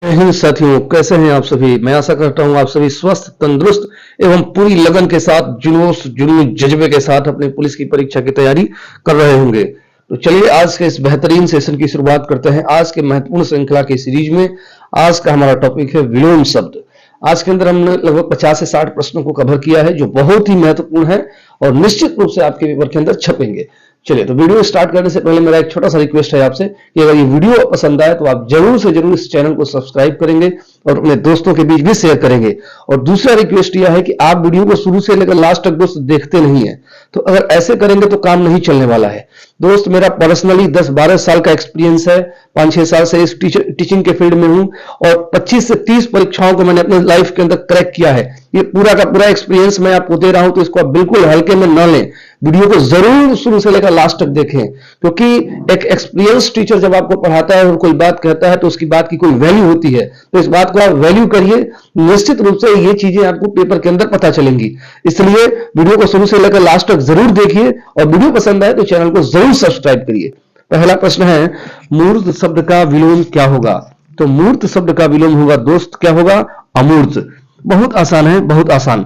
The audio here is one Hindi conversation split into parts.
हिंद साथियों, कैसे हैं आप सभी। मैं आशा करता हूं आप सभी स्वस्थ, तंदुरुस्त एवं पूरी लगन के साथ जुनून जुनून जज्बे के साथ अपने पुलिस की परीक्षा की तैयारी कर रहे होंगे। तो चलिए आज के इस बेहतरीन सेशन की शुरुआत करते हैं। आज के महत्वपूर्ण श्रृंखला की सीरीज में आज का हमारा टॉपिक है विलोम शब्द। आज के अंदर हमने लगभग 50 से 60 प्रश्नों को कवर किया है जो बहुत ही महत्वपूर्ण है और निश्चित रूप से आपके पेपर के अंदर छपेंगे। चलिए तो वीडियो स्टार्ट करने से पहले मेरा एक छोटा सा रिक्वेस्ट है आपसे कि अगर ये वीडियो पसंद आए तो आप जरूर से जरूर इस चैनल को सब्सक्राइब करेंगे और अपने दोस्तों के बीच भी शेयर करेंगे। और दूसरा रिक्वेस्ट यह है कि आप वीडियो को शुरू से लेकर लास्ट तक दोस्त देखते नहीं है, तो अगर ऐसे करेंगे तो काम नहीं चलने वाला है। दोस्त मेरा पर्सनली 10-12 साल का एक्सपीरियंस है, 5-6 साल से इस टीचिंग के फील्ड में हूं और 25 से 30 परीक्षाओं को मैंने अपने लाइफ के अंदर क्रैक किया है। ये पूरा का पूरा एक्सपीरियंस मैं आपको दे रहा हूं, तो इसको आप बिल्कुल हल्के में न लें। वीडियो को जरूर शुरू से लेकर लास्ट तक देखें, क्योंकि एक एक्सपीरियंस टीचर जब आपको पढ़ाता है और कोई बात कहता है तो उसकी बात की कोई वैल्यू होती है। तो इस बात को आप वैल्यू करिए, निश्चित रूप से ये चीजें आपको पेपर के अंदर पता चलेंगी। इसलिए वीडियो को शुरू से लेकर लास्ट तक जरूर देखिए और वीडियो पसंद आए तो चैनल को जरूर सब्सक्राइब करिए। पहला प्रश्न है, मूर्त शब्द का विलोम क्या होगा। तो मूर्त शब्द का विलोम होगा दोस्त, क्या होगा, अमूर्त। बहुत आसान है, बहुत आसान।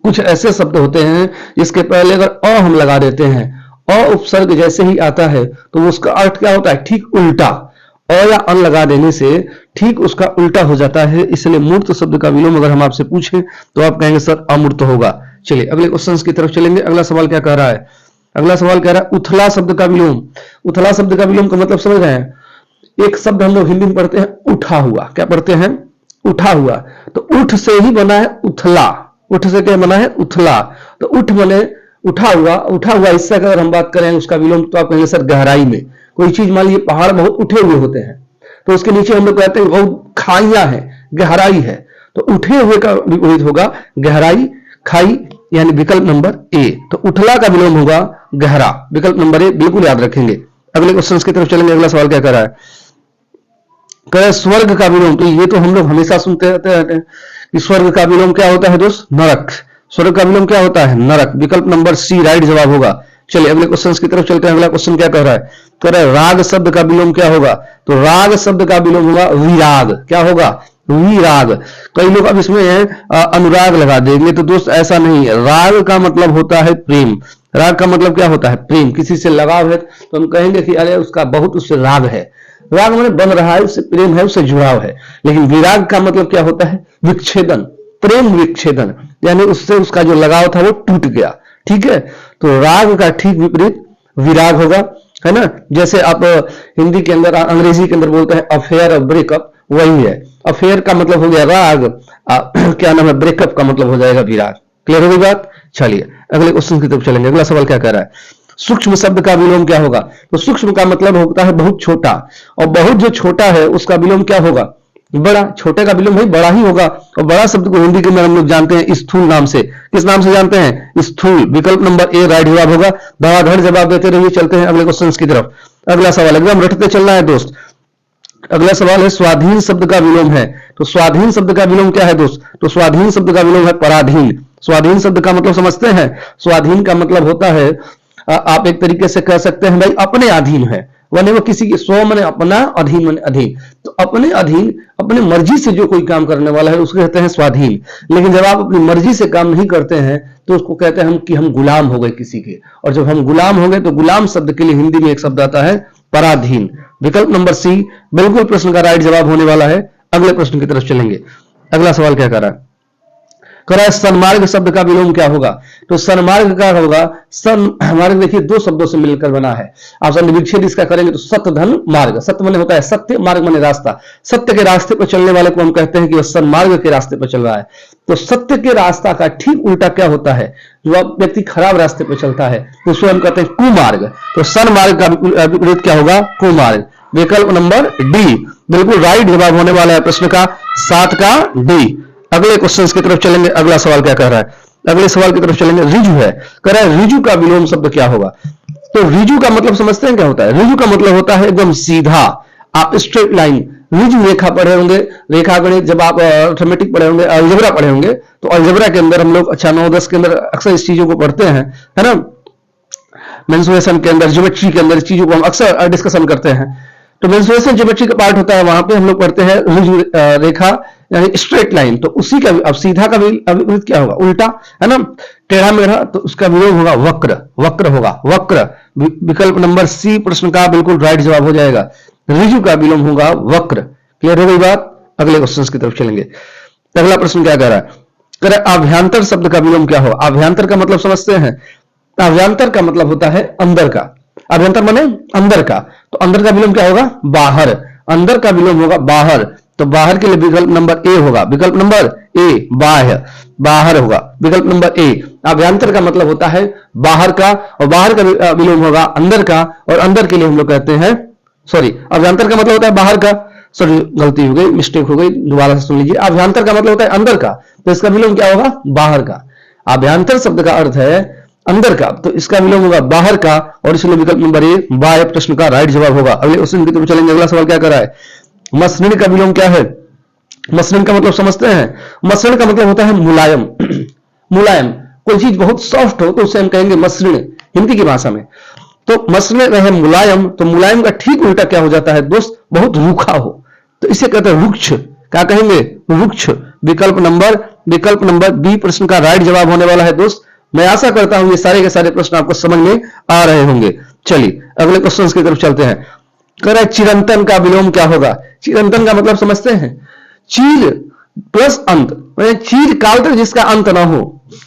कुछ ऐसे शब्द होते हैं जिसके पहले अगर अ हम लगा देते हैं, अ उपसर्ग जैसे ही आता है तो उसका अर्थ क्या होता है, ठीक उल्टा। अ या अन लगा देने से ठीक उसका उल्टा हो जाता है। इसलिए मूर्त शब्द का विलोम अगर हम आपसे पूछें तो आप कहेंगे सर अमूर्त होगा। चलिए अगले क्वेश्चन की तरफ चलेंगे। अगला सवाल क्या कह रहा है, अगला सवाल कह रहा है उथला शब्द का विलोम। उथला शब्द का विलोम का मतलब समझ रहे हैं। एक शब्द हम लोग हिंदी में पढ़ते हैं उठा हुआ, क्या पढ़ते हैं, उठा हुआ। तो उठ से ही बना है उथला, उठ से क्या बना है, उथला। तो उठ बने उठा हुआ, उठा हुआ हिस्सा का अगर हम बात करें उसका विलोम तो आप कहेंगे सर गहराई में। कोई चीज मान लीजिए पहाड़ बहुत उठे हुए होते हैं तो उसके नीचे हम लोग कहते हैं बहुत खाइयां है, गहराई है। तो उठे हुए का विपरीत होगा गहराई, खाई, यानी विकल्प नंबर ए। तो उठला का विलोम होगा गहरा, विकल्प नंबर ए, बिल्कुल याद रखेंगे। अगले क्वेश्चन की तरफ चलेंगे। अगला सवाल क्या कर रहा है, कह रहे स्वर्ग का विलोम। तो ये तो हम लोग हमेशा सुनते रहते हैं कि स्वर्ग का विलोम क्या होता है दोस्त, नरक। स्वर्ग का विलोम क्या होता है, नरक। विकल्प नंबर सी राइट जवाब होगा। चलिए अगले क्वेश्चन की तरफ चलते हैं। अगला क्वेश्चन क्या कह रहा है, कह रहा है राग शब्द का विलोम क्या होगा। तो राग शब्द का विलोम होगा विराग, क्या होगा, विराग। कई लोग अब इसमें अनुराग लगा देंगे, तो दोस्त ऐसा नहीं है। राग का मतलब होता है प्रेम। राग का मतलब क्या होता है, प्रेम। किसी से लगाव है तो हम कहेंगे कि अरे उसका बहुत उससे राग है। राग मैंने बन रहा है, उससे प्रेम है, उससे जुड़ाव है। लेकिन विराग का मतलब क्या होता है, विच्छेदन, प्रेम विच्छेदन, यानी उससे उसका जो लगाव था वो टूट गया। ठीक है, तो राग का ठीक विपरीत विराग होगा, है ना। जैसे आप हिंदी के अंदर, अंग्रेजी के अंदर बोलते हैं अफेयर और ब्रेकअप, वही है। अफेयर का मतलब हो गया राग, क्या नाम है, ब्रेकअप का मतलब हो जाएगा विराग। क्लियर हो गई बात। चलिए अगले क्वेश्चन की तरफ चलेंगे। अगला सवाल क्या कह रहा है, सूक्ष्म शब्द का विलोम क्या होगा। तो सूक्ष्म का मतलब होता है बहुत छोटा, और बहुत जो छोटा है उसका विलोम क्या होगा, बड़ा। छोटे का विलोम भाई बड़ा ही होगा। और बड़ा शब्द को हिंदी के अंदर हम लोग जानते हैं स्थूल नाम से। किस नाम से जानते हैं, स्थूल। विकल्प नंबर ए राइट जवाब होगा। धड़ाधड़ जवाब देते रहिए। चलते हैं अगले क्वेश्चन की तरफ। अगला सवाल एकदम रटते चलना है दोस्त। अगला सवाल है स्वाधीन शब्द का विलोम है। तो स्वाधीन शब्द का विलोम क्या है दोस्त, तो स्वाधीन शब्द का विलोम है पराधीन। स्वाधीन शब्द का मतलब समझते हैं, स्वाधीन का मतलब होता है आप एक तरीके से कह सकते हैं भाई अपने अधीन है, वने वो किसी के, स्व मने अपना, अधीन मने अधीन। तो अपने अधीन, अपने मर्जी से जो कोई काम करने वाला है उसको कहते हैं स्वाधीन। लेकिन जब आप अपनी मर्जी से काम नहीं करते हैं तो उसको कहते हैं हम कि हम गुलाम हो गए किसी के। और जब हम गुलाम हो गए तो गुलाम शब्द के लिए हिंदी में एक शब्द आता है पराधीन। विकल्प नंबर सी बिल्कुल प्रश्न का राइट जवाब होने वाला है। अगले प्रश्न की तरफ चलेंगे। अगला सवाल क्या कर रहा है, कह रहा है सन्मार्ग शब्द का विलोम क्या होगा। तो सन्मार्ग का होगा, सन्मार्ग देखिए दो शब्दों से मिलकर बना है। आप विच्छेद इसका करेंगे तो सत्य धन मार्ग। सत्य माने होता है सत्य, मार्ग माने रास्ता। सत्य के रास्ते पर चलने वाले को हम कहते हैं कि वह सन्मार्ग के रास्ते पर चल रहा है। तो सत्य के रास्ता का ठीक उल्टा क्या होता है, जो व्यक्ति खराब रास्ते पर चलता है तो उसको हम कहते हैं कुमार्ग। तो सन्मार्ग का विपरीत क्या होगा, कुमार्ग। विकल्प नंबर डी बिल्कुल राइट जवाब होने वाला है प्रश्न का 7 का डी। अगले क्वेश्चन की तरफ चलेंगे। अगला सवाल क्या कह रहा है, अगले सवाल की तरफ चलेंगे। रिजु है, कह रहा है रिजु का विलोम शब्द क्या होगा। तो रिजु का मतलब समझते हैं क्या होता है, रिजु का मतलब होता है एकदम सीधा, आप स्ट्रेट लाइन। रिजु रेखा पढ़े होंगे, रेखा गणित जब आप अर्थमेटिक पढ़े होंगे, अलजेब्रा पढ़े होंगे, तो अलजेब्रा के अंदर हम लोग अच्छा 9-10 के अंदर अक्सर इस चीजों को पढ़ते हैं, है ना। मेंसुरेशन के अंदर, ज्योमेट्री के अंदर इस चीजों को हम अक्सर डिस्कशन करते हैं। तो मेंस्ट्रुएशन ज्योमेट्री का पार्ट होता है, वहां पे हम लोग पढ़ते हैं ऋजु रेखा यानी स्ट्रेट लाइन। तो उसी का अब सीधा का विपरीत क्या होगा, उल्टा, है ना। टेढ़ा मेढ़ा तो उसका विलोम होगा वक्र, वक्र होगा वक्र। विकल्प नंबर सी प्रश्न का बिल्कुल राइट जवाब हो जाएगा। ऋजु का विलोम होगा वक्र। क्लियर हो गई बात। अगले क्वेश्चन की तरफ चलेंगे। अगला प्रश्न क्या कह रहा है, कह रहा है अभ्यंतर शब्द का विलोम क्या हो। अभ्यंतर का मतलब समझते हैं। अभ्यंतर का मतलब होता है अंदर का। अभ्यंतर माने अंदर का, तो अंदर का विलोम क्या होगा, बाहर। अंदर का विलोम होगा बाहर। तो बाहर के लिए विकल्प नंबर ए होगा, विकल्प नंबर ए बाह्य, बाहर होगा विकल्प नंबर ए। अभ्यंतर का मतलब होता है बाहर का, और बाहर का विलोम होगा अंदर का, और अंदर के लिए हम लोग कहते हैं, सॉरी, अभ्यंतर का मतलब होता है बाहर का, सॉरी गलती हो गई, मिस्टेक हो गई, दोबारा से सुन लीजिए। अभ्यंतर का मतलब होता है अंदर का, तो इसका विलोम क्या होगा, बाहर का। अभ्यंतर शब्द का अर्थ है अंदर का, तो इसका विलोम होगा बाहर का, और इसलिए विकल्प नंबर ए बाह्य प्रश्न का राइट जवाब होगा। अगले क्वेश्चन की तरफ चलेंगे। अगला सवाल क्या कर रहा है, मसृण का विलोम क्या है। मसृण का मतलब समझते हैं। मसृण का मतलब होता है मुलायम। मुलायम, कोई चीज बहुत सॉफ्ट हो तो उसे हम कहेंगे मसृण, हिंदी की भाषा में। तो मसृण है मुलायम, तो मुलायम का ठीक उल्टा क्या हो जाता है दोस्त, बहुत रूखा हो, तो इसे कहते हैं रुक्ष। क्या कहेंगे, रुक्ष। विकल्प नंबर बी प्रश्न का राइट जवाब होने वाला है दोस्त। मैं आशा करता हूं ये सारे के सारे प्रश्न आपको समझ में आ रहे होंगे। चलिए अगले क्वेश्चन की तरफ चलते हैं। कह रहा है चिरंतन का विलोम क्या होगा। चिरंतन का मतलब समझते हैं, चीर प्लस अंत, मैंने चीर काल तक जिसका अंत ना हो,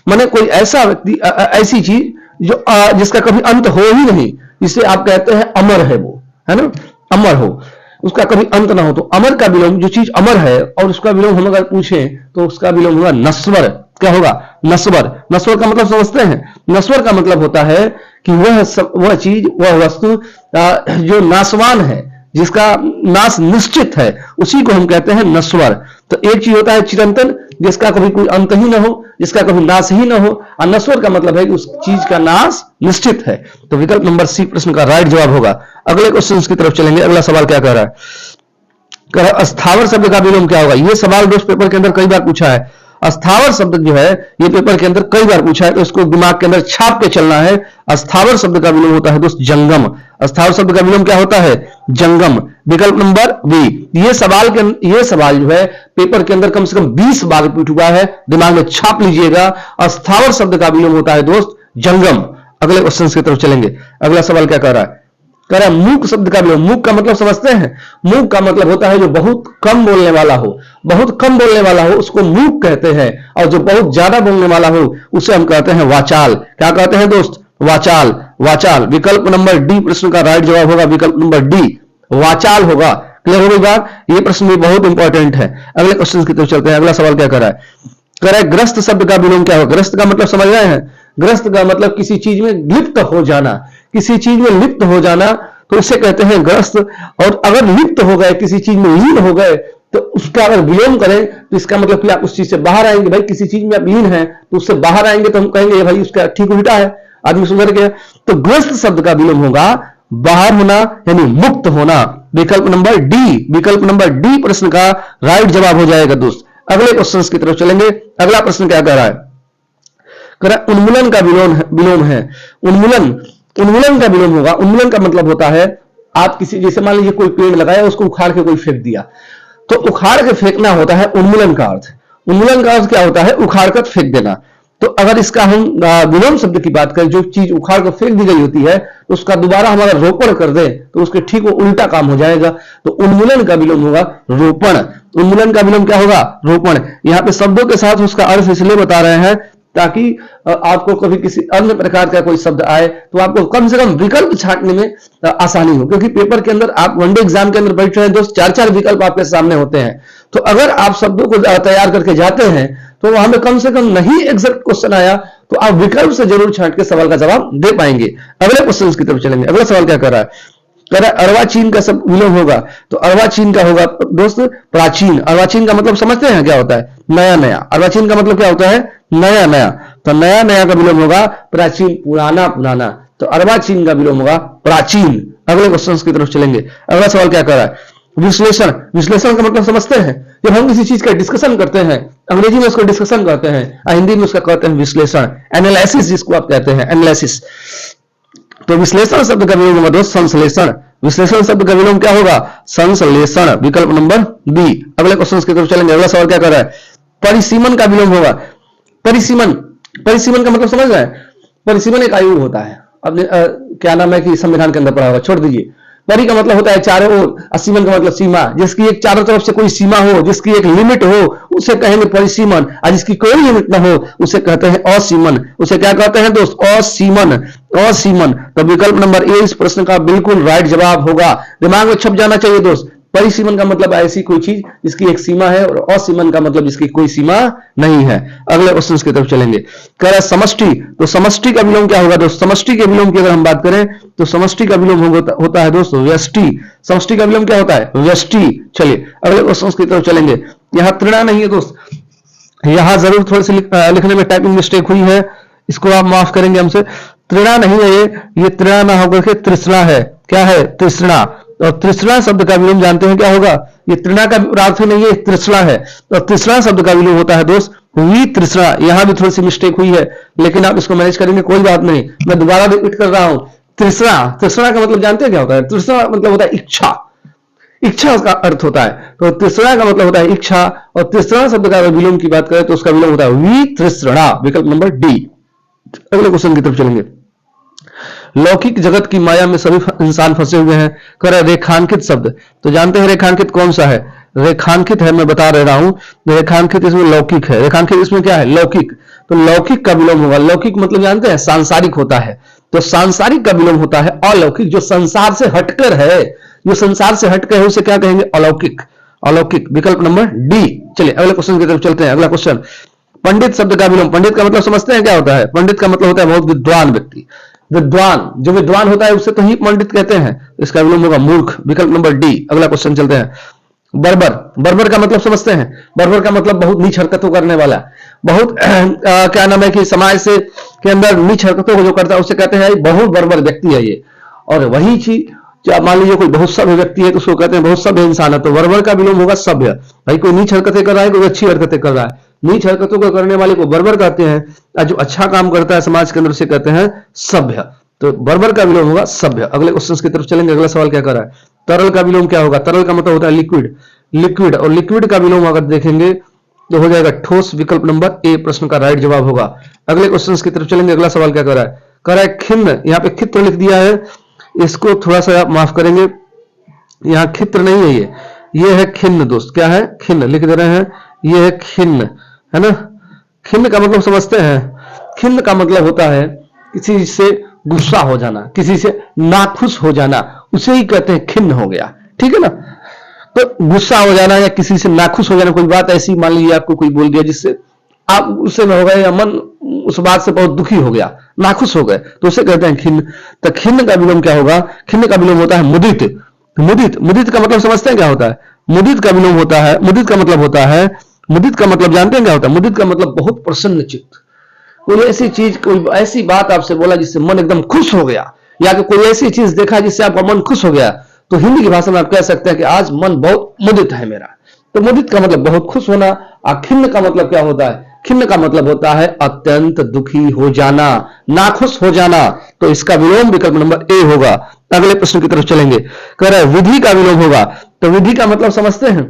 माने कोई ऐसा व्यक्ति, ऐसी चीज जो जिसका कभी अंत हो ही नहीं, जिसे आप कहते हैं अमर है वो, है ना, अमर हो, उसका कभी अंत ना हो। तो अमर का विलोम, जो चीज अमर है और उसका विलोम हम अगर पूछें तो उसका विलोम होगा नश्वर। क्या होगा, नश्वर। नश्वर का मतलब समझते हैं। नश्वर का मतलब होता है कि वह चीज, वह वस्तु जो नाशवान है, जिसका नाश निश्चित है, उसी को हम कहते हैं नश्वर। तो एक चीज होता है चिरंतन, जिसका कभी कोई अंत ही ना हो, जिसका कभी नाश ही ना हो, और नश्वर का मतलब है कि उस चीज का नाश निश्चित है। तो विकल्प नंबर सी प्रश्न का राइट जवाब होगा। अगले क्वेश्चन की तरफ चलेंगे। अगला सवाल क्या कह रहा है, कह रहा है अस्थावर शब्द का विलोम क्या होगा। यह सवाल दोस्त पेपर के अंदर कई बार पूछा है। अस्थावर शब्द जो है ये पेपर के अंदर कई बार पूछा है, तो इसको दिमाग के अंदर छाप के चलना है। अस्थावर शब्द का विलोम होता है दोस्त जंगम। अस्थावर शब्द का विलोम क्या होता है, जंगम। विकल्प नंबर बी। ये सवाल जो है पेपर के अंदर कम से कम 20 बार रिपीट हुआ है, दिमाग में छाप लीजिएगा। अस्थावर शब्द का विलोम होता है दोस्त जंगम। अगले क्वेश्चन की तरफ चलेंगे। अगला सवाल क्या कर रहा है, कह रहा है मूक शब्द का विलोम। मूक का मतलब समझते हैं। मूक का मतलब होता है जो बहुत कम बोलने वाला हो, बहुत कम बोलने वाला हो उसको मूक कहते हैं, और जो बहुत ज्यादा बोलने वाला हो उसे हम कहते हैं वाचाल। क्या कहते हैं दोस्त, वाचाल। वाचाल। विकल्प नंबर डी प्रश्न का राइट जवाब होगा, विकल्प नंबर डी वाचाल होगा। क्लियर हो गई बात। ये प्रश्न भी बहुत इंपॉर्टेंट है। अगले क्वेश्चन की तरफ चलते हैं। अगला सवाल क्या कर रहा है, कह रहा है ग्रस्त शब्द का विलोम क्या होगा। ग्रस्त का मतलब समझ रहे हैं। ग्रस्त का मतलब किसी चीज में लिप्त हो जाना, किसी चीज में लिप्त हो जाना, तो उसे कहते हैं ग्रस्त। और अगर लिप्त हो गए, किसी चीज में लीन हो गए, तो उसका अगर विलोम करें तो इसका मतलब कि आप उस चीज से बाहर आएंगे। भाई किसी चीज में आप लीन हैं तो उससे बाहर आएंगे, तो हम कहेंगे भाई उसका ठीक उल्टा है, आदमी सुधर गया। तो ग्रस्त शब्द का विलोम होगा बाहर होना, यानी मुक्त होना। विकल्प नंबर डी, विकल्प नंबर डी प्रश्न का राइट जवाब हो जाएगा दोस्त। अगले क्वेश्चन की तरफ चलेंगे। अगला प्रश्न क्या कह रहा है, कह रहा है उन्मूलन का विलोम है। उन्मूलन का विलोम होगा। उन्मूलन का मतलब होता है आप किसी, जैसे मान लीजिए कोई पेड़ लगाया, उसको उखाड़ के कोई फेंक दिया, तो उखाड़ के फेंकना होता है उन्मूलन का अर्थ। उन्मूलन का अर्थ क्या होता है, उखाड़ कर फेंक देना। तो अगर इसका हम विलोम शब्द की बात करें, जो चीज उखाड़ कर फेंक दी गई होती है, तो उसका दोबारा हम अगर रोपण कर दें तो उसके ठीक वो उल्टा काम हो जाएगा। तो उन्मूलन का विलोम होगा रोपण। उन्मूलन का विलोम क्या होगा, रोपण। यहाँ पे शब्दों के साथ उसका अर्थ इसलिए बता रहे हैं ताकि आपको कभी किसी अन्य प्रकार का कोई शब्द आए तो आपको कम से कम विकल्प छांटने में आसानी हो। क्योंकि पेपर के अंदर आप वनडे एग्जाम के अंदर बैठ रहे हैं दोस्त, 4-4 विकल्प आपके सामने होते हैं। तो अगर आप शब्दों को तैयार करके जाते हैं तो वहां में कम से कम नहीं एग्जैक्ट क्वेश्चन आया तो आप विकल्प से जरूर छांट के सवाल का जवाब दे पाएंगे। अगले क्वेश्चन की तरफ चलेंगे। अगला सवाल क्या कर रहा है, कह रहा है अर्वाचीन का सब विलोम होगा। तो अर्वाचीन का होगा दोस्त प्राचीन। अर्वाचीन का मतलब समझते हैं क्या होता है, नया नया। अर्वाचीन का मतलब क्या होता है, नया नया। तो नया नया का विलोम होगा प्राचीन, पुराना पुराना। तो अर्वाचीन का विलोम होगा प्राचीन। अगले क्वेश्चन की तरफ चलेंगे। अगला सवाल क्या कर रहा है, विश्लेषण। विश्लेषण का मतलब समझते हैं, जब हम किसी चीज का डिस्कशन करते हैं, अंग्रेजी में उसको डिस्कशन करते हैं, हिंदी में उसका कहते हैं विश्लेषण, एनालिसिस जिसको आप कहते हैं, एनालिसिस। तो विश्लेषण शब्द का विलोम होगा दोस्त संश्लेषण। विश्लेषण शब्द का विलोम क्या होगा? संश्लेषण, विकल्प नंबर बी। अगले क्वेश्चन की तरफ चलेंगे। अगला सवाल क्या कर रहा है? परिसीमन का विलोम होगा। परिसीमन, परिसीमन का मतलब समझ रहे हैं? परिसीमन एक आयु होता है। अब क्या नाम है कि संविधान के अंदर पढ़ा होगा, छोड़ दीजिए। परि का मतलब होता है चारों ओर, सीमन का मतलब सीमा, जिसकी एक चारों तरफ से कोई सीमा हो, जिसकी एक लिमिट हो, उसे कहेंगे परिसीमन। और जिसकी कोई लिमिट ना हो उसे कहते हैं असीमन। उसे क्या कहते हैं दोस्त? असीमन, असीमन। तो विकल्प नंबर ए इस प्रश्न का बिल्कुल राइट जवाब होगा। दिमाग में छप जाना चाहिए दोस्त। परिसीमन का मतलब ऐसी कोई चीज जिसकी एक सीमा है, और असीमन का मतलब जिसकी कोई सीमा नहीं है। अगले क्वेश्चन की तरफ चलेंगे। कह रहा है समष्टि, तो समष्टि का विलोम क्या होगा दोस्त? समष्टि के विलोम की अगर हम बात करें तो समष्टि का विलोम होता है दोस्त व्यष्टि। समष्टि का विलोम क्या होता है? व्यष्टि। चलिए अगले क्वेश्चन की तरफ चलेंगे। यहां त्रिणा नहीं है दोस्त, यहां जरूर थोड़ी सी लिखने में टाइपिंग मिस्टेक हुई है, इसको आप माफ करेंगे हमसे। त्रिणा नहीं है ये त्रिणा ना होकर के तृष्णा है। क्या है? तृष्णा। और तृष्णा शब्द का विलोम जानते हैं क्या होगा? ये तृणा का अर्थ नहीं है, तृष्णा है। तो तृष्णा शब्द का विलोम होता है दोस्त वितृष्णा। यहां भी थोड़ी सी मिस्टेक हुई है, लेकिन आप इसको मैनेज करेंगे, कोई बात नहीं। मैं दोबारा रिपीट कर रहा हूं। तृष्णा, तृष्णा का मतलब जानते हैं क्या होता है? तृष्णा मतलब होता है इच्छा, इच्छा का अर्थ होता है। तो तृष्णा का मतलब होता है इच्छा, और तृष्णा शब्द का विलोम की बात करें तो उसका विलोम होता है वितृष्णा, विकल्प नंबर डी। अगले क्वेश्चन की तरफ चलेंगे। लौकिक जगत की माया में सभी इंसान फंसे हुए हैं। कर रेखांकित शब्द, तो जानते हैं रेखांकित कौन सा है? रेखांकित है, मैं बता रहा हूं। रेखांकित इसमें लौकिक है, रेखांकित इसमें क्या है? लौकिक। तो लौकिक का विलोम होगा। लौकिक मतलब जानते हैं? सांसारिक होता है। तो सांसारिक का विलोम होता है अलौकिक। जो संसार से हटकर है, जो संसार से हटकर है, उसे क्या कहेंगे? अलौकिक, अलौकिक, विकल्प नंबर डी। चलिए अगले क्वेश्चन की तरफ चलते हैं। अगला क्वेश्चन, पंडित शब्द का विलोम। पंडित का मतलब समझते हैं क्या होता है? पंडित का मतलब होता है बहुत विद्वान व्यक्ति। विद्वान, जो विद्वान होता है उसे तो ही पंडित कहते हैं। इसका विलोम होगा मूर्ख, विकल्प नंबर डी। अगला क्वेश्चन चलते हैं। बर्बर, बर्बर का मतलब समझते हैं? बर्बर का मतलब बहुत नीच हरकतों करने वाला, बहुत क्या नाम है कि समाज से के अंदर नीच हरकतों को जो करता है उसे कहते हैं बहुत बर्बर व्यक्ति है ये। और वही चीज मान लीजिए कोई बहुत सभ्य व्यक्ति है तो उसको कहते हैं बहुत सभ्य इंसान है। तो बर्बर का विलोम होगा सभ्य। भाई कोई नीच हरकतें कर रहा है, कोई अच्छी हरकतें कर रहा है, नीच हरकतों को करने वाले को बर्बर कहते हैं, और जो अच्छा काम करता है समाज के अंदर उसे कहते हैं सभ्य। तो बर्बर का विलोम होगा सभ्य। अगले क्वेश्चन की तरफ चलेंगे। अगला सवाल क्या कर रहा है? तरल का विलोम क्या होगा? तरल का मतलब होता है लिक्विड, लिक्विड। और लिक्विड का विलोम अगर देखेंगे तो हो जाएगा ठोस, विकल्प नंबर ए प्रश्न का राइट जवाब होगा। अगले क्वेश्चन की तरफ चलेंगे। अगला सवाल क्या कर रहा है? कर रहा है खिन्न। यहाँ पे खित्र लिख दिया है, इसको थोड़ा सा आप माफ करेंगे, यहाँ खित्र नहीं है, ये है खिन्न दोस्त। क्या है? खिन्न लिख दे रहे हैं, ये है खिन्न, है ना। खिन्न का मतलब समझते हैं? खिन्न का मतलब होता है किसी से गुस्सा हो जाना, किसी से नाखुश हो जाना, उसे ही कहते हैं खिन्न हो गया। ठीक है ना। तो गुस्सा हो जाना या किसी से नाखुश हो जाना, कोई बात ऐसी मान लीजिए आपको कोई बोल दिया जिससे आप गुस्से में हो गए या मन उस बात से बहुत दुखी हो गया, नाखुश हो गए, तो उसे कहते हैं खिन्न। तो खिन्न का विलोम क्या होगा? खिन्न का विलोम होता है मुदित। मुदित, मुदित का मतलब समझते हैं क्या होता है? मुदित का विलोम होता है, मुदित का मतलब होता है, मुदित का मतलब जानते हैं क्या होता है? मुदित का मतलब बहुत प्रसन्न चित्त। कोई ऐसी चीज, कोई ऐसी बात आपसे बोला जिससे मन एकदम खुश हो गया, या कोई ऐसी चीज देखा जिससे आपका मन खुश हो गया, तो हिंदी की भाषा में आप कह सकते हैं कि आज मन बहुत मुदित है मेरा। तो मुदित का मतलब बहुत खुश होना। और खिन्न का मतलब क्या होता है? खिन्न का मतलब होता है अत्यंत दुखी हो जाना, नाखुश हो जाना। तो इसका विलोम विकल्प नंबर ए होगा। अगले प्रश्न की तरफ चलेंगे। कह रहा है विधि का विलोम होगा। तो विधि का मतलब समझते हैं?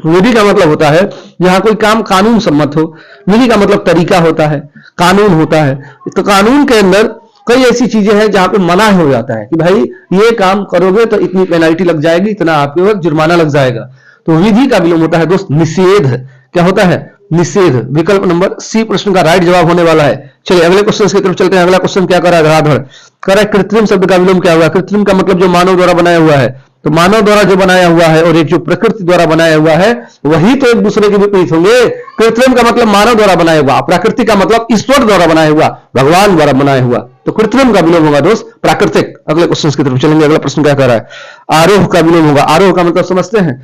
विधि का मतलब होता है जहां कोई काम कानून सम्मत हो। विधि का मतलब तरीका होता है, कानून होता है। तो कानून के अंदर कई ऐसी चीजें हैं जहां पे मना हो जाता है कि भाई ये काम करोगे तो इतनी पेनल्टी लग जाएगी, इतना आपके ऊपर जुर्माना लग जाएगा। तो विधि का विलोम होता है दोस्त निषेध। क्या होता है? निषेध, विकल्प नंबर सी प्रश्न का राइट जवाब होने वाला है। चलिए अगले क्वेश्चन की तरफ चलते हैं। अगला क्वेश्चन क्या कर रहा है? धराधर कर रहा है कृत्रिम शब्द का विलोम क्या हुआ? कृत्रिम का मतलब जो मानव द्वारा बनाया हुआ है। तो मानव द्वारा जो बनाया हुआ है और एक जो प्रकृति द्वारा बनाया हुआ है, वही तो एक दूसरे के विपरीत होंगे। कृत्रिम का मतलब मानव द्वारा बनाया हुआ, प्राकृतिक का मतलब ईश्वर द्वारा बनाया हुआ, भगवान द्वारा बनाया हुआ। तो कृत्रिम का विलोम होगा दोस्त प्राकृतिक। अगले क्वेश्चन की तरफ चलेंगे। अगला प्रश्न क्या कर रहा है? आरोह का विलोम होगा। आरोह का मतलब समझते हैं?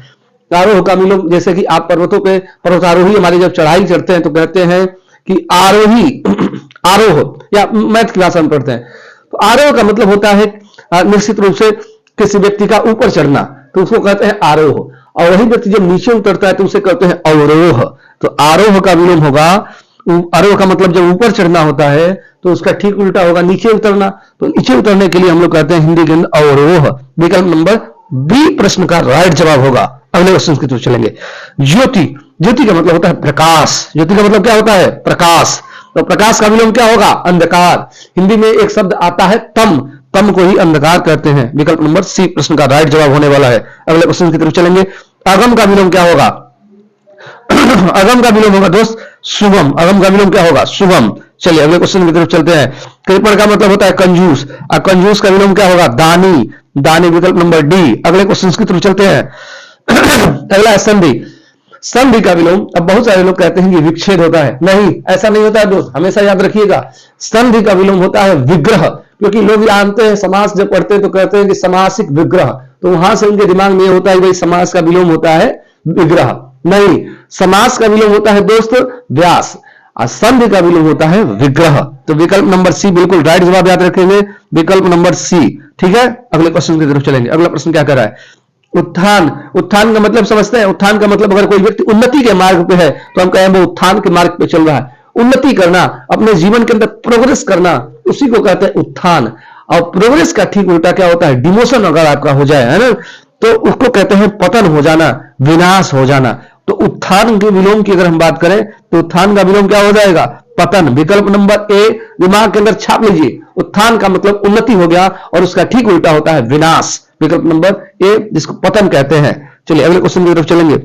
आरोह का विलोम जैसे कि आप पर्वतों पे, पर्वतारोही हमारी जब चढ़ाई चढ़ते हैं तो कहते हैं कि आरोही, आरोह, या मैथ की भाषा में पढ़ते हैं तो आरोह का मतलब होता है निश्चित रूप से किसी व्यक्ति का ऊपर चढ़ना, तो उसको कहते हैं आरोह। और वही व्यक्ति जब नीचे उतरता है तो उसे कहते हैं अवरोह। तो आरोह का विलोम होगा, आरोह का मतलब जब ऊपर चढ़ना होता है तो उसका ठीक उल्टा होगा नीचे उतरना। तो नीचे उतरने के लिए हम लोग कहते हैं हिंदी के अंदर अवरोह। विकल्प नंबर बी प्रश्न का राइट जवाब होगा। अगले क्वेश्चन की तरफ चलेंगे। ज्योति, ज्योति का मतलब होता है प्रकाश। ज्योति का मतलब क्या होता है? प्रकाश। तो प्रकाश का विलोम क्या होगा? अंधकार। हिंदी में एक शब्द आता है तम, तम को ही अंधकार कहते हैं। विकल्प नंबर सी प्रश्न का राइट जवाब होने वाला है। अगले क्वेश्चन की तरफ चलेंगे। अगम का विलोम क्या होगा? अगम का विलोम होगा दोस्त शुभम। अगम का विलोम क्या होगा? शुभम। चलिए अगले क्वेश्चन की तरफ चलते हैं। कृपण का मतलब होता है कंजूस, और कंजूस का विलोम क्या होगा? दानी। दानी विकल्प नंबर डी। अगले क्वेश्चन की तरफ चलते हैं। अगला है संधि। संधि का विलोम, अब बहुत सारे लोग कहते हैं कि विच्छेद होता है, नहीं ऐसा नहीं होता है दोस्त, हमेशा याद रखिएगा। संधि का विलोम होता है विग्रह, क्योंकि लोग जानते हैं समास जब पढ़ते हैं तो कहते हैं कि समासिक विग्रह, तो वहां से उनके दिमाग में होता है भाई समास का विलोम होता है विग्रह। नहीं, समास का विलोम होता है दोस्त व्यास, और संधि का विलोम होता है विग्रह। तो विकल्प नंबर सी बिल्कुल राइट जवाब याद रखेंगे, विकल्प नंबर सी। ठीक है, अगले क्वेश्चन की तरफ चलेंगे। अगला प्रश्न क्या कर रहा है? उत्थान। उत्थान का मतलब समझते हैं? उत्थान का मतलब अगर कोई व्यक्ति उन्नति के मार्ग पे है तो हम कहें वो उत्थान के मार्ग पे चल रहा है। उन्नति करना, अपने जीवन के अंदर प्रोग्रेस करना, उसी को कहते हैं उत्थान। और प्रोग्रेस का ठीक उल्टा क्या होता है? डिमोशन अगर आपका हो जाए, है ना, तो उसको कहते हैं पतन हो जाना, विनाश हो जाना। तो उत्थान के विलोम की अगर हम बात करें तो उत्थान का विलोम क्या हो जाएगा? पतन। विकल्प नंबर ए दिमाग के अंदर छाप लीजिए। उत्थान का मतलब उन्नति हो गया और उसका ठीक उल्टा होता है विनाश। विकल्प नंबर ए जिसको पतन कहते हैं। चलिए अगले क्वेश्चन की तरफ चलेंगे।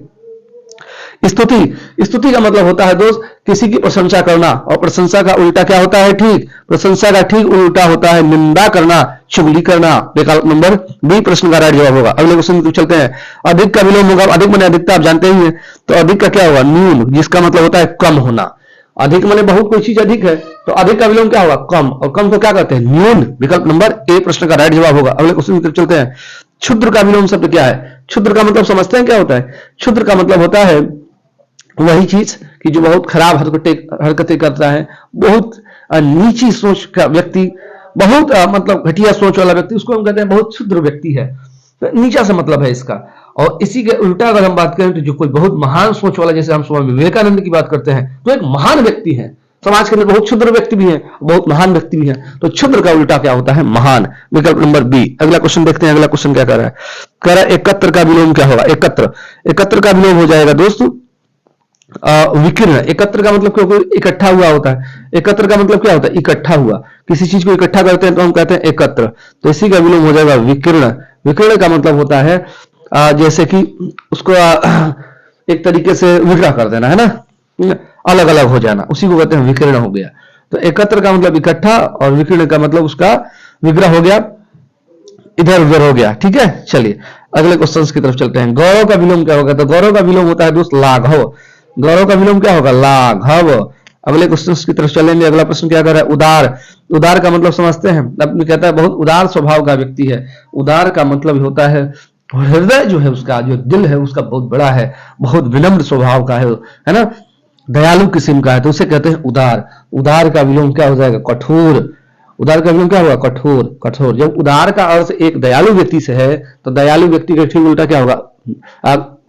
स्तुति। स्तुति का मतलब होता है दोस्त किसी की प्रशंसा करना, और प्रशंसा का उल्टा क्या होता है? ठीक, प्रशंसा का ठीक उल्टा होता है निंदा करना, चुगली करना। विकल्प नंबर बी प्रश्न का राइट जवाब होगा। अगले क्वेश्चन की तरफ चलते हैं। अधिक का विलोम होगा, अधिक माने अधिकता आप जानते ही हैं, तो अधिक का क्या होगा? न्यून, जिसका मतलब होता है कम होना। अधिक माने बहुत कोई चीज अधिक है, तो अधिक का विलोम क्या होगा? कम, और कम को क्या कहते हैं? न्यून। विकल्प नंबर ए प्रश्न का राइट जवाब होगा। अगले क्वेश्चन की तरफ चलते हैं। क्षुद्र का विलोम शब्द क्या है? क्षुद्र का मतलब समझते हैं क्या होता है? क्षुद्र का मतलब होता है वही चीज कि जो बहुत खराब हरकतें करता है, बहुत नीची सोच का व्यक्ति, बहुत मतलब घटिया सोच वाला व्यक्ति, उसको हम कहते हैं बहुत क्षुद्र व्यक्ति है। तो नीचा से मतलब है इसका। और इसी के उल्टा अगर हम बात करें तो जो कोई बहुत महान सोच वाला, जैसे हम स्वामी विवेकानंद की बात करते हैं, तो एक महान व्यक्ति है। समाज के अंदर बहुत क्षुद्र व्यक्ति भी है, बहुत महान व्यक्ति भी है। तो क्षुद्र का उल्टा क्या होता है? महान। विकल्प नंबर बी। अगला क्वेश्चन देखते हैं। अगला क्वेश्चन क्या कर रहा है? कह रहा है एकत्र का विलोम क्या होगा? एकत्र। एकत्र का विलोम हो जाएगा दोस्तों विकीर्ण। एकत्र का मतलब क्यों? इकट्ठा हुआ होता है। एकत्र का मतलब क्या होता है? इकट्ठा हुआ। किसी चीज को इकट्ठा करते हैं तो हम कहते हैं एकत्र। तो इसी का विलोम हो जाएगा विकीर्ण। विकीर्ण का मतलब होता है जैसे कि उसको एक तरीके से विग्रह कर देना, है ना, अलग अलग हो जाना, उसी को कहते हैं विकीर्ण हो गया। तो एकत्र का मतलब इकट्ठा, और विकीर्ण का मतलब उसका विग्रह हो गया, इधर उधर हो गया। ठीक है, चलिए अगले क्वेश्चन की तरफ चलते हैं। गौरव का विलोम क्या होगा? तो गौरव का विलोम होता है दोस्त लाघव। गौरव का विलोम क्या होगा? लाघव। अगले क्वेश्चन की तरफ चलेंगे। अगला प्रश्न क्या कर रहा है? उदार। उदार का मतलब समझते हैं? अपने कहता है बहुत उदार स्वभाव का व्यक्ति है। उदार का मतलब होता है हृदय जो है उसका, जो दिल है उसका बहुत बड़ा है, बहुत विनम्र स्वभाव का है ना, दयालु किस्म का है, तो उसे कहते हैं उदार। उदार का विलोम क्या हो जाएगा? कठोर। उदार का विलोम क्या होगा? कठोर। कठोर। जब उदार का अर्थ एक दयालु व्यक्ति से है तो दयालु व्यक्ति का ठीक उल्टा क्या होगा?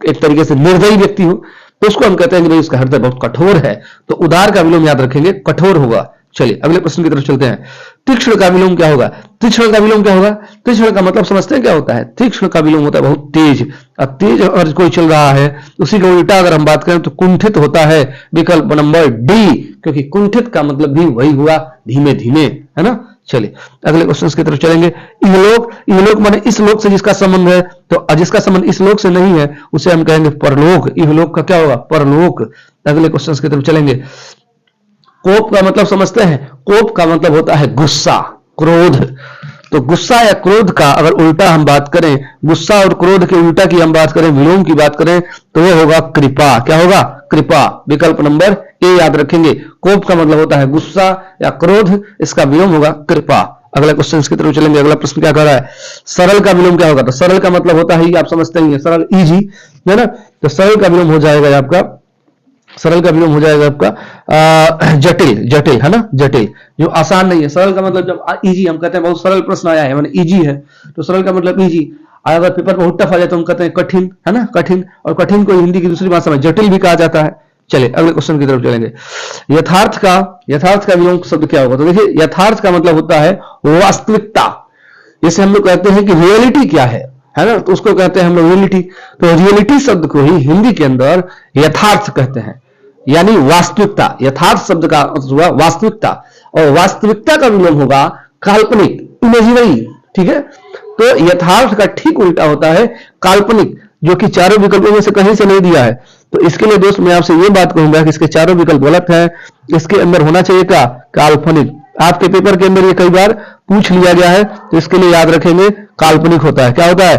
एक तरीके से निर्दयी व्यक्ति हो तो उसको हम कहते हैं कि भाई उसका हृदय बहुत कठोर है। तो उदार का विलोम याद रखेंगे, कठोर होगा। चलिए अगले प्रश्न की तरफ चलते हैं। तीक्ष्ण का विलोम क्या होगा? तीक्ष्ण का विलोम क्या होगा? तीक्ष्ण का मतलब समझते हैं क्या होता है? तीक्ष्ण का विलोम होता है बहुत तेज। अब तेज अगर कोई चल रहा है, उसी का उल्टा अगर हम बात करें तो कुंठित होता है। विकल्प नंबर डी, क्योंकि कुंठित का मतलब भी वही हुआ धीमे धीमे, है ना। चलिए अगले क्वेश्चन की तरफ चलेंगे। इहलोक। इहलोक माने इस लोक से जिसका संबंध है, तो जिसका संबंध इस लोक से नहीं है उसे हम कहेंगे परलोक। इहलोक का क्या होगा? परलोक। अगले क्वेश्चन की तरफ चलेंगे। कोप का मतलब समझते हैं? कोप का मतलब होता है गुस्सा, क्रोध। तो गुस्सा या क्रोध का अगर उल्टा हम बात करें, गुस्सा और क्रोध के उल्टा की हम बात करें, विलोम की बात करें, तो वो होगा कृपा। क्या होगा? कृपा। विकल्प नंबर ए याद रखेंगे। कोप का मतलब होता है गुस्सा या क्रोध, इसका विलोम होगा कृपा। अगला क्वेश्चन की तरफ चलेंगे। अगला प्रश्न क्या कर रहा है? सरल का विलोम क्या होगा? तो सरल का मतलब होता है, आप समझते ही हैं, सरल, इजी, है ना। तो सरल का विलोम हो जाएगा आपका, सरल का विलोम हो जाएगा आपका जटिल। जटिल, है ना, जटिल जो आसान नहीं है। सरल का मतलब जब इजी हम कहते हैं बहुत सरल प्रश्न आया है, माने इजी है, तो सरल का मतलब इजी। अगर पेपर बहुत टफ आ जाए तो हम कहते हैं कठिन, है ना, कठिन। और कठिन को हिंदी की दूसरी भाषा में जटिल भी कहा जाता है। चलिए अगले क्वेश्चन की तरफ चलेंगे। यथार्थ का विलोम शब्द क्या होगा? तो देखिए यथार्थ का मतलब होता है वास्तविकता। जैसे हम लोग कहते हैं कि रियलिटी क्या है ना, तो उसको कहते हैं हम लोग रियलिटी। तो रियलिटी शब्द को ही हिंदी के अंदर यथार्थ कहते हैं, यानी वास्तविकता। यथार्थ शब्द का अर्थ हुआ वास्तविकता, और वास्तविकता का विलोम होगा काल्पनिक, इमेजिनरी। ठीक है, तो यथार्थ का ठीक उल्टा होता है काल्पनिक, जो कि चारों विकल्पों में से कहीं से नहीं दिया है। तो इसके लिए दोस्त मैं आपसे ये बात कहूंगा कि इसके चारों विकल्प गलत है। इसके अंदर होना चाहिए क्या? काल्पनिक। आपके पेपर के अंदर ये कई बार पूछ लिया गया है, तो इसके लिए याद रखेंगे काल्पनिक होता है। क्या होता है?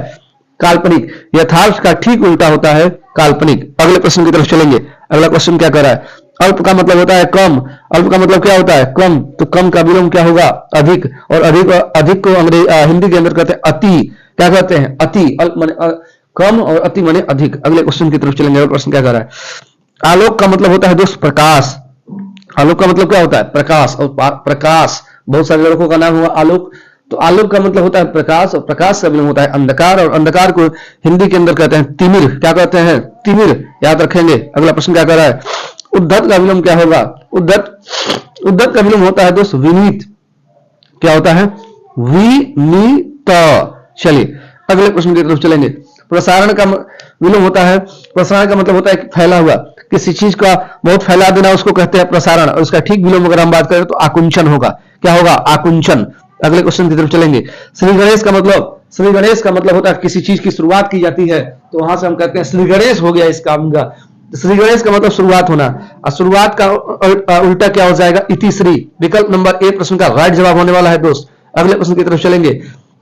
काल्पनिक। यथार्थ का ठीक उल्टा होता है काल्पनिक। अगले क्वेश्चन की तरफ चलेंगे। अगला क्वेश्चन क्या कर रहा है? अल्प का मतलब होता है कम। अल्प का मतलब क्या होता है? कम। तो कम का विलोम क्या होगा? अधिक। और अधिक को हिंदी के अंदर कहते हैं अति। क्या कहते हैं? अति। अल्प माने कम और अति माने अधिक। अगले क्वेश्चन की तरफ चलेंगे। अगला क्वेश्चन क्या कर रहा है? आलोक का मतलब होता है दोस्त प्रकाश। आलोक का मतलब क्या होता है? प्रकाश। और प्रकाश, बहुत सारे लड़कों का नाम हुआ आलोक। तो आलोक का मतलब होता है प्रकाश, और प्रकाश का विलोम होता है अंधकार। और अंधकार को हिंदी के अंदर कहते हैं तिमिर। क्या कहते हैं? तिमिर। याद रखेंगे। अगला प्रश्न क्या कर रहा है? उद्धत का विलोम क्या होगा? उद्धत का विलोम होता है दोस्त विनीत। क्या होता है? विनीत। चलिए अगले प्रश्न की तरफ चलेंगे। प्रसारण का विलोम होता है, प्रसारण का मतलब होता है फैला हुआ। किसी चीज का बहुत फैला देना उसको कहते हैं प्रसारण। और उसका ठीक विलोम अगर हम बात करें तो आकुंचन होगा। क्या होगा? आकुंचन। अगले क्वेश्चन की तरफ चलेंगे। श्री गणेश का मतलब होता है किसी चीज की शुरुआत की जाती है, तो वहां से हम कहते हैं श्री गणेश हो गया इसका अंगा। श्री गणेश का मतलब शुरुआत होना, और शुरुआत का उल्टा क्या हो जाएगा? इतिश्री। विकल्प नंबर ए प्रश्न का राइट जवाब होने वाला है दोस्त। अगले प्रश्न की तरफ चलेंगे।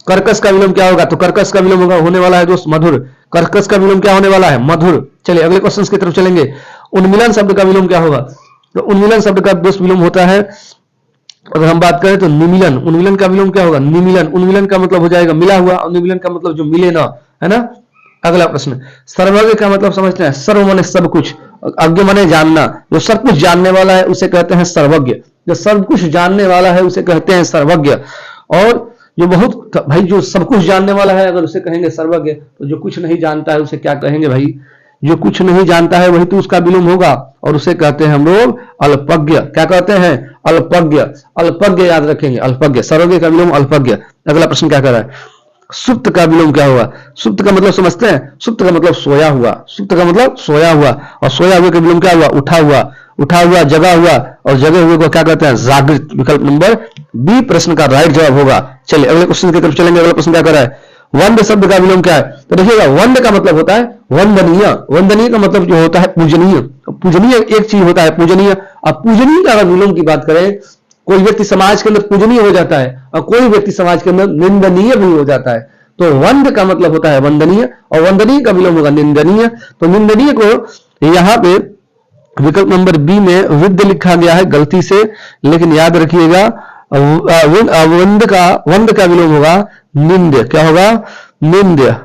कर्कश का विलोम क्या होगा? तो कर्कश का विलोम होने वाला है दोस्त मधुर। कर्कश का विलोम क्या होने वाला है? मधुर। चलिए अगले क्वेश्चन की तरफ चलेंगे। उन्मिलन शब्द का विलोम क्या होगा? तो उन्मिलन शब्द का दोस्त विलोम होता है, अगर हम बात करें तो निमिलन। उन्मिलन का विलोम क्या होगा? निमिलन। उन्मिलन का मतलब हो जाएगा मिला हुआ, और निमिलन का मतलब जो मिले ना, है ना। अगला प्रश्न, सर्वज्ञ का मतलब समझते हैं? सर्व माने सब कुछ, अज्ञ माने जानना। जो सब कुछ जानने वाला है उसे कहते हैं सर्वज्ञ। जो सब कुछ जानने वाला है उसे कहते हैं सर्वज्ञ। और जो बहुत भाई जो सब कुछ जानने वाला है अगर उसे कहेंगे सर्वज्ञ, तो जो कुछ नहीं जानता है उसे क्या कहेंगे भाई? जो कुछ नहीं जानता है वही तो उसका विलोम होगा, और उसे कहते हैं हम लोग अल्पज्ञ। क्या कहते हैं? अल्पज्ञ। अल्पज्ञ याद रखेंगे, अल्पज्ञ। सर्वज्ञ का विलोम अल्पज्ञ। अगला प्रश्न क्या कर रहा है? सुप्त का विलोम क्या होगा? सुप्त का मतलब समझते हैं? सुप्त का मतलब सोया हुआ। सुप्त का मतलब सोया हुआ, और सोया हुए का विलोम क्या हुआ? उठा हुआ। उठा हुआ, जगा हुआ, और जगे हुए को क्या कहते हैं? जागृत। विकल्प नंबर बी प्रश्न का राइट जवाब होगा। चलिए अगले क्वेश्चन की तरफ चलेंगे। अगला प्रश्न क्या कर रहा है? वंद शब्द का विलोम क्या है? तो देखिएगा, वंद का मतलब होता है वंदनीय। वंदनीय का मतलब जो होता है पूजनीय। पूजनीय एक चीज होता है पूजनीय। अब पूजनीय का अगर विलोम की बात करें, कोई व्यक्ति समाज के अंदर पूजनीय हो जाता है, और कोई व्यक्ति समाज के अंदर निंदनीय भी हो जाता है। तो वंद का मतलब होता है वंदनीय, और वंदनीय का विलोम होगा निंदनीय। तो निंदनीय को यहाँ पे विकल्प नंबर बी में विद्य लिखा गया है गलती से, लेकिन याद रखिएगा वंद का विलोम होगा निंद्य। क्या होगा? निंद्य।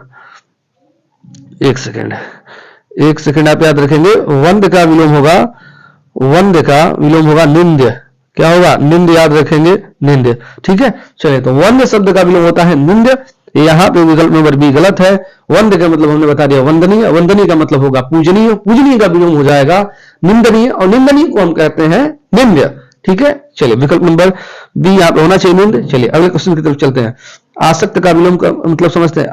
एक सेकंड आप याद रखेंगे। वंद का विलोम होगा निंद्य। क्या होगा? निंद्य। याद रखेंगे, निंद्य। ठीक है, चलिए तो वंद शब्द का विलोम होता है निंद्य। यहाँ पे विकल्प नंबर बी गलत है। वंद का मतलब हमने बता दिया वंदनीय। वंदनीय का मतलब होगा पूजनीय। पूजनीय का विलोम हो जाएगा निंदनीय, और निंदनीय को हम कहते हैं निंद्य। ठीक है, चलिए विकल्प नंबर बी यहाँ पे होना चाहिए निंद्य। चलिए अगले क्वेश्चन की तरफ चलते हैं। आसक्त का विलोम का मतलब समझते हैं?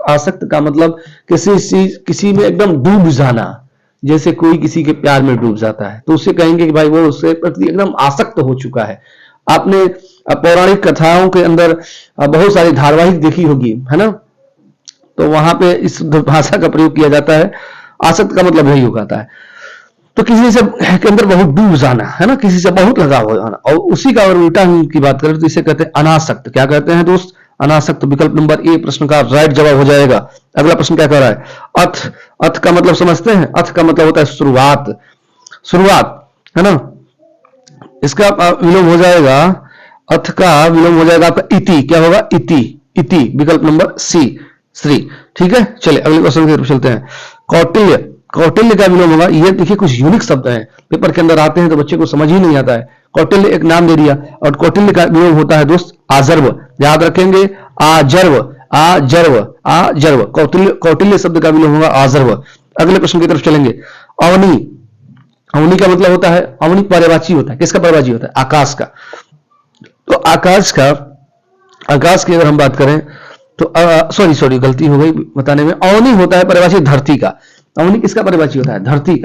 आसक्त का मतलब किसी में एकदम डूब जाना। जैसे कोई किसी के प्यार में डूब जाता है तो उसे कहेंगे कि भाई वो उसके प्रति एकदम आसक्त हो चुका है। आपने पौराणिक कथाओं के अंदर बहुत सारी धारावाहिक देखी होगी, है ना, तो वहां पे इस भाषा का प्रयोग किया जाता है। आसक्त का मतलब यही होता है, तो किसी से के अंदर बहुत डूब जाना, है ना, किसी से बहुत लगाव हो जाना। और उसी का अगर उल्टा की बात करें तो इसे कहते हैं अनासक्त। क्या कहते हैं दोस्त? अनासक्त। विकल्प नंबर ए प्रश्न का राइट जवाब हो जाएगा। अगला प्रश्न क्या कह रहा है? अथ का मतलब समझते हैं? अथ का मतलब होता है शुरुआत, है ना। इसका विलोम हो जाएगा, अथ का विलोम हो जाएगा आपका इति। क्या होगा? इति। विकल्प नंबर सी, श्री। ठीक है, चलिए अगले क्वेश्चन की तरफ चलते हैं। कौटिल्य का विलोम होगा, ये देखिए कुछ यूनिक शब्द हैं, पेपर के अंदर आते हैं तो बच्चे को समझ ही नहीं आता है। कौटिल्य एक नाम दे दिया, और कौटिल्य का विलोम होता है दोस्त आजर्व। याद रखेंगे, आजर्व। कौटिल्य शब्द का विलोम होगा आजर्व। अगले प्रश्न की तरफ चलेंगे। अवनी का मतलब होता है, अवनी पर्यायवाची होता है। किसका पर्यायवाची होता है? आकाश का। तो आकाश की अगर हम बात करें तो सॉरी गलती हो गई बताने में। अवनी होता है पर्यायवाची धरती का। अवनी किसका पर्यायवाची होता है? धरती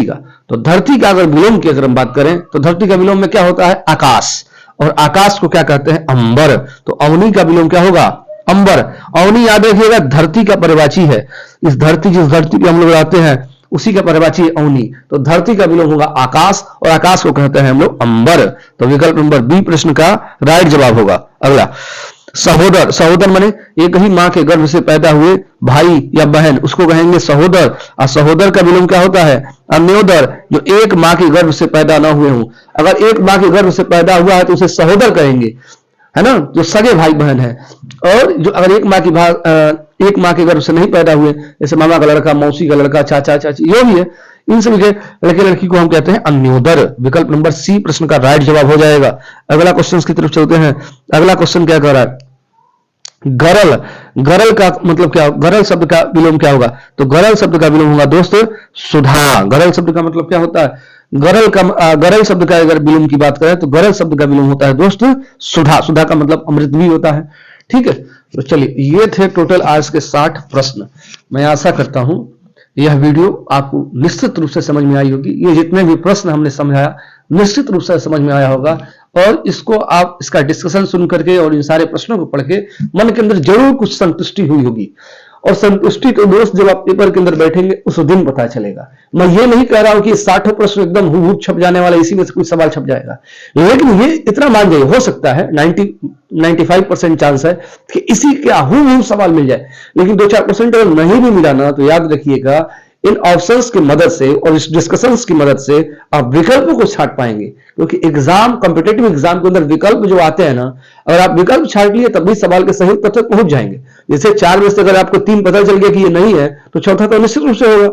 का। तो धरती का अगर विलोम की अगर हम बात करें तो धरती का विलोम में क्या होता है? आकाश। और आकाश को क्या कहते हैं? अंबर। तो अवनी का विलोम क्या होगा? अंबर। अवनी याद रखिएगा धरती का पर्यायवाची है। जिस धरती पे हम लोग रहते हैं उसी का पर्यायवाची है अवनी। तो धरती का विलोम होगा आकाश, और आकाश को कहते हैं हम लोग अंबर। तो विकल्प नंबर बी प्रश्न का राइट जवाब होगा। अगला, सहोदर माने एक ही मां के गर्भ से पैदा हुए भाई या बहन, उसको कहेंगे सहोदर। और सहोदर का विलोम क्या होता है? अन्योदर। जो एक मां के गर्भ से पैदा ना हुए हों, अगर एक मां के गर्भ से पैदा हुआ है तो उसे सहोदर कहेंगे, है ना, जो सगे भाई बहन है। और जो अगर एक मां के गर्भ से नहीं पैदा हुए, जैसे मामा का लड़का, मौसी का लड़का, चाचा चाची, जो भी है, इन सभी के लड़के लड़की को हम कहते हैं अन्योदर। विकल्प नंबर सी प्रश्न का राइट जवाब हो जाएगा। अगला क्वेश्चन की तरफ चलते हैं। अगला क्वेश्चन क्या कह रहा है? गरल का मतलब क्या? गरल शब्द का विलोम क्या होगा? तो गरल शब्द का विलोम होगा दोस्त सुधा। गरल शब्द का मतलब क्या होता है? गरल शब्द का अगर विलोम की बात करें तो गरल शब्द का विलोम होता है दोस्त सुधा। सुधा का मतलब अमृत भी होता है। ठीक है, तो चलिए, ये थे टोटल आज के 60 प्रश्न। मैं आशा करता हूं यह वीडियो आपको निश्चित रूप से समझ में आई होगी। ये जितने भी प्रश्न हमने समझाया निश्चित रूप से समझ में आया होगा, और इसको आप इसका डिस्कशन सुन करके और इन सारे प्रश्नों को पढ़ के मन के अंदर जरूर कुछ संतुष्टि हुई होगी। और संतुष्टि को दोस्त जब आप पेपर के अंदर बैठेंगे उस दिन पता चलेगा। मैं ये नहीं कह रहा हूं कि 60 प्रश्न एकदम हूबहू छप जाने वाला, इसी में से कुछ सवाल छप जाएगा, लेकिन ये इतना मान जाइए, हो सकता है 95% चांस है कि इसी का हूबहू सवाल मिल जाए। लेकिन 2-4% अगर नहीं भी मिला ना, तो याद रखिएगा इन ऑप्शंस की मदद से और इस डिस्कशंस की मदद से आप विकल्पों को छांट पाएंगे। क्योंकि एग्जाम, कॉम्पिटेटिव एग्जाम के अंदर विकल्प जो आते हैं ना, अगर आप विकल्प छांट लिए तब भी सवाल के सही उत्तर तक पहुंच जाएंगे। जैसे 4 में से अगर आपको 3 पता चल गया कि ये नहीं है, तो चौथा तो निश्चित रूप से होगा।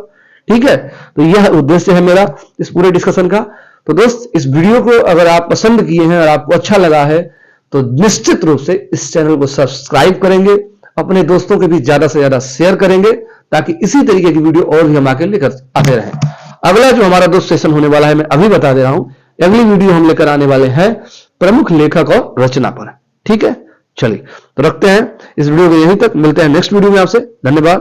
ठीक है, तो यह उद्देश्य है मेरा इस पूरे डिस्कशन का। तो दोस्त, इस वीडियो को अगर आप पसंद किए हैं और आपको अच्छा लगा है तो निश्चित रूप से इस चैनल को सब्सक्राइब करेंगे, अपने दोस्तों के भी ज्यादा से ज्यादा शेयर करेंगे, ताकि इसी तरीके की वीडियो और भी हम आके लेकर आते रहें। अगला जो हमारा दोस्त सेशन होने वाला है, मैं अभी बता दे रहा हूं, अगली वीडियो हम लेकर आने वाले हैं प्रमुख लेखक और रचना पर। ठीक है, चलिए तो रखते हैं इस वीडियो को यहीं तक। मिलते हैं नेक्स्ट वीडियो में आपसे। धन्यवाद।